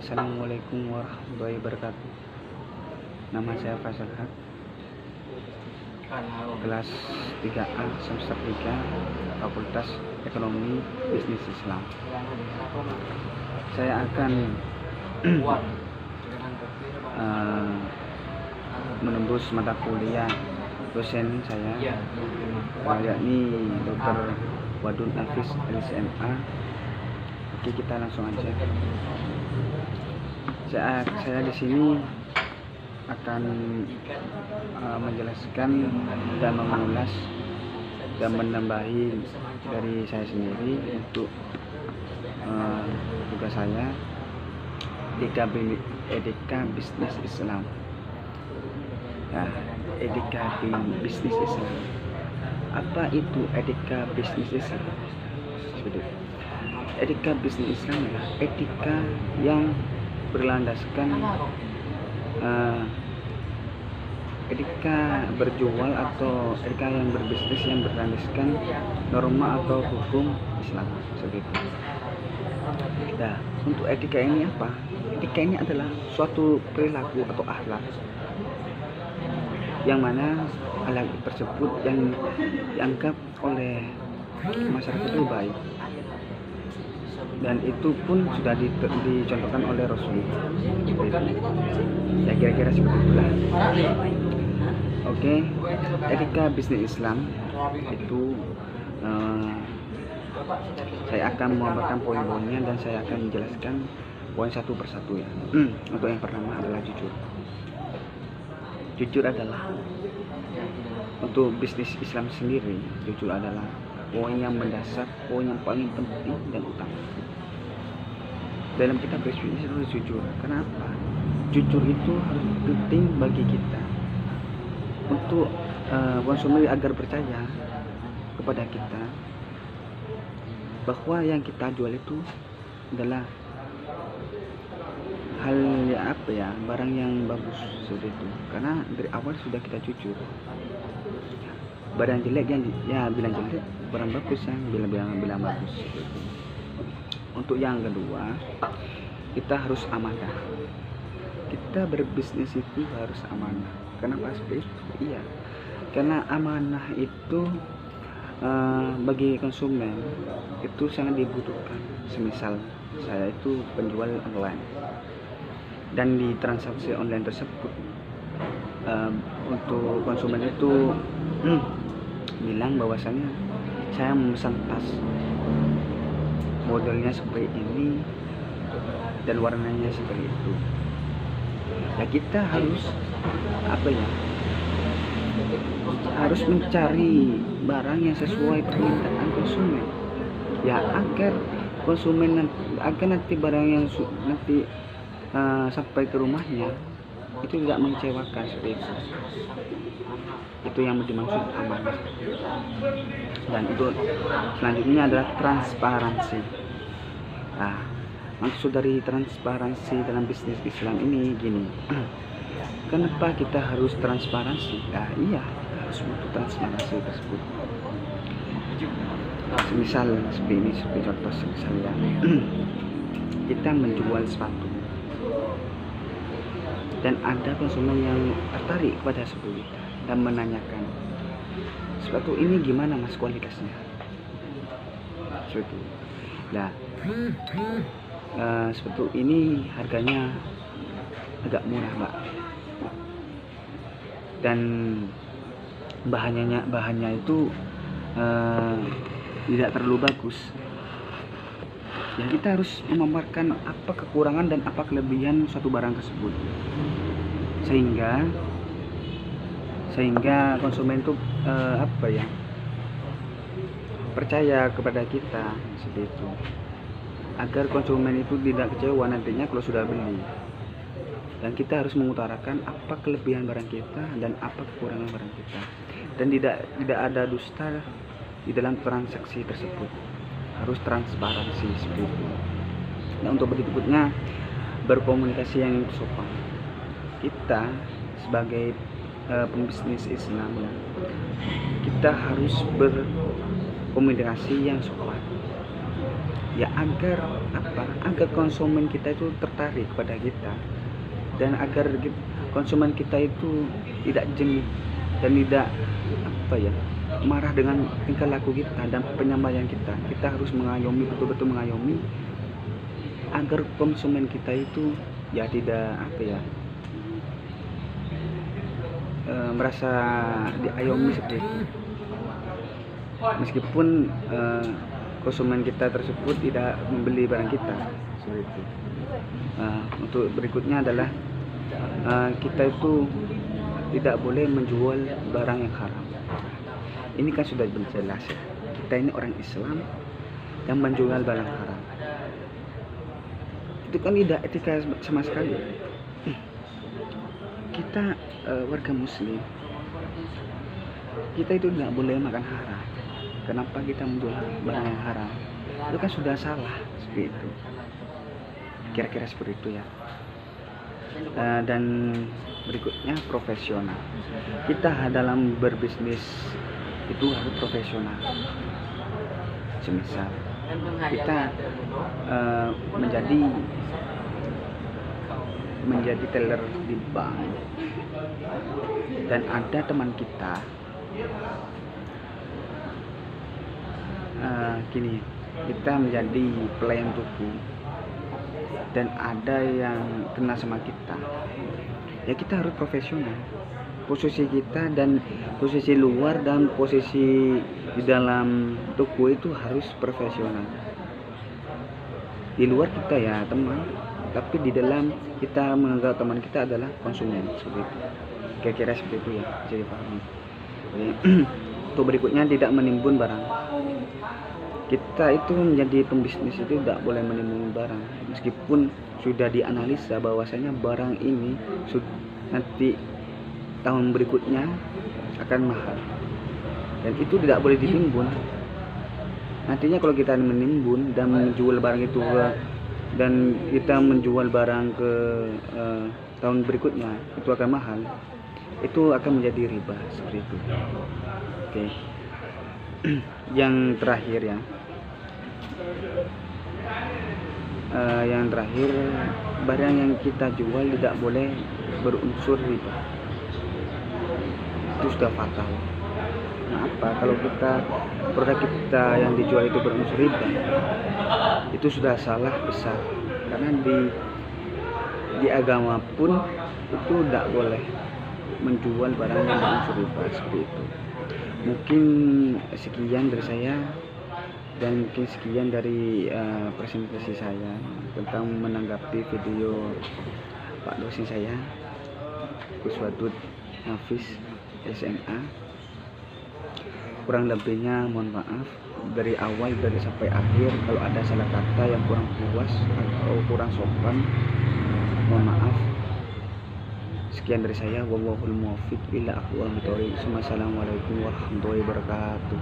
Assalamualaikum warahmatullahi wabarakatuh. Nama saya Faisal Haq, kelas 3A semester 3, Fakultas Ekonomi Bisnis Islam. Saya akan menembus mata kuliah dosen saya, yakni Dr. Wadun Hafiz LCMA. Oke, kita langsung aja. Saya di sini akan menjelaskan dan mengulas dan menambahi dari saya sendiri untuk tugas saya Etika Bisnis Islam. Nah, Etika Bisnis Islam. Apa itu etika bisnis Islam? Etika bisnis Islam adalah etika yang berlandaskan etika berjual atau etika yang berbisnis yang berlandaskan norma atau hukum Islam, seperti itu. Nah, untuk etika ini apa? Etika ini adalah suatu perilaku atau akhlak yang mana akhlak tersebut yang dianggap oleh masyarakat itu baik, dan itu pun sudah dicontohkan oleh Rasul. Ya, kira-kira seperti itulah. Oke, etika bisnis Islam itu saya akan memaparkan poin-poinnya dan saya akan menjelaskan poin satu persatu ya. Untuk yang pertama adalah jujur. Jujur adalah untuk bisnis Islam sendiri, jujur adalah poin yang mendasar, poin yang paling penting dan utama dalam kita berbisnis. Harus jujur. Kenapa? Jujur itu harus penting bagi kita untuk konsumen agar percaya kepada kita bahwa yang kita jual itu adalah hal barang yang bagus, seperti itu. Karena dari awal sudah kita jujur. Barang jelek bilang jelek, barang bagus bilang bagus. Untuk yang kedua, kita harus amanah. Kita berbisnis itu harus amanah. Kenapa seperti itu? Iya, karena amanah itu bagi konsumen itu sangat dibutuhkan. Semisal saya itu penjual online, dan di transaksi online tersebut untuk konsumen itu bilang bahwasanya saya memesan tas modelnya seperti ini dan warnanya seperti itu. Ya, kita harus harus mencari barang yang sesuai permintaan konsumen, ya, agar konsumen nanti barang yang nanti sampai ke rumahnya itu tidak mengecewakan, seperti itu. Itu yang dimaksud amanah. Dan itu selanjutnya adalah transparansi. Nah, maksud dari transparansi dalam bisnis Islam ini gini. Kenapa kita harus transparansi? Nah, iya, kita harus butuh transparansi tersebut. Misal seperti contoh misalnya kita menjual sepatu dan ada konsumen yang tertarik kepada sepatu kita dan menanyakan, sepatu ini gimana mas kualitasnya? Sepatu. Nah, sepatu ini harganya agak murah mbak, dan bahannya itu tidak terlalu bagus. Ya, kita harus memaparkan apa kekurangan dan apa kelebihan suatu barang tersebut, sehingga konsumen itu percaya kepada kita, seperti itu, agar konsumen itu tidak kecewa nantinya kalau sudah beli. Dan kita harus mengutarakan apa kelebihan barang kita dan apa kekurangan barang kita, dan tidak ada dusta di dalam transaksi tersebut. Harus transparansi, seperti itu. Nah, untuk berikutnya, berkomunikasi yang sopan. Kita sebagai pembisnis Islam, ya, kita harus berkomunikasi yang sopan. ya agar apa, agar konsumen kita itu tertarik pada kita, dan agar konsumen kita itu tidak jenuh dan tidak apa ya, marah dengan tingkah laku kita dan penyampaian kita. Kita harus mengayomi, betul-betul mengayomi, agar konsumen kita itu ya tidak apa ya, merasa diayomi seperti itu, meskipun konsumen kita tersebut tidak membeli barang kita seperti itu. Untuk berikutnya adalah kita itu tidak boleh menjual barang yang haram. Ini kan sudah jelas ya, kita ini orang Islam yang menjual barang haram, itu kan tidak etika sama sekali. Kita warga muslim, kita itu tidak boleh makan haram. Kenapa kita menjual barang yang haram? Itu kan sudah salah seperti itu, kira-kira seperti itu ya. Dan berikutnya profesional. Kita dalam berbisnis itu harus profesional. Semisal kita menjadi teller di bank, dan ada teman kita gini, kita menjadi pelayan toko dan ada yang kena sama kita, ya kita harus profesional. Posisi kita dan posisi luar dan posisi di dalam toko itu harus profesional. Di luar kita ya teman, tapi di dalam kita menganggap teman kita adalah konsumen, seperti itu. Kira-kira seperti itu ya, jadi paham. Untuk berikutnya, tidak menimbun barang. Kita itu menjadi pembisnis itu tidak boleh menimbun barang, meskipun sudah dianalisa bahwasanya barang ini nanti tahun berikutnya akan mahal, dan itu tidak boleh ditimbun. Nantinya kalau kita menimbun dan menjual barang itu dan kita menjual barang ke tahun berikutnya, itu akan mahal, itu akan menjadi riba, seperti itu. Oke. Yang terakhir ya, barang yang kita jual tidak boleh berunsur riba. Itu sudah fatal. Kenapa? Kalau produk kita yang dijual itu berunsur riba, itu sudah salah besar. Karena di agama pun itu tidak boleh menjual barang yang berunsur riba, seperti itu. Mungkin sekian dari saya, dan mungkin sekian dari presentasi saya tentang menanggapi video Pak dosen saya, Kuswadud Hafiz SMA. Kurang lebihnya mohon maaf, dari awal dari sampai akhir kalau ada salah kata yang kurang puas atau kurang sopan, mohon maaf. Sekian dari saya, wallahul muwaffiq ila aqwamit thoriq. Wassalamualaikum warahmatullahi wabarakatuh.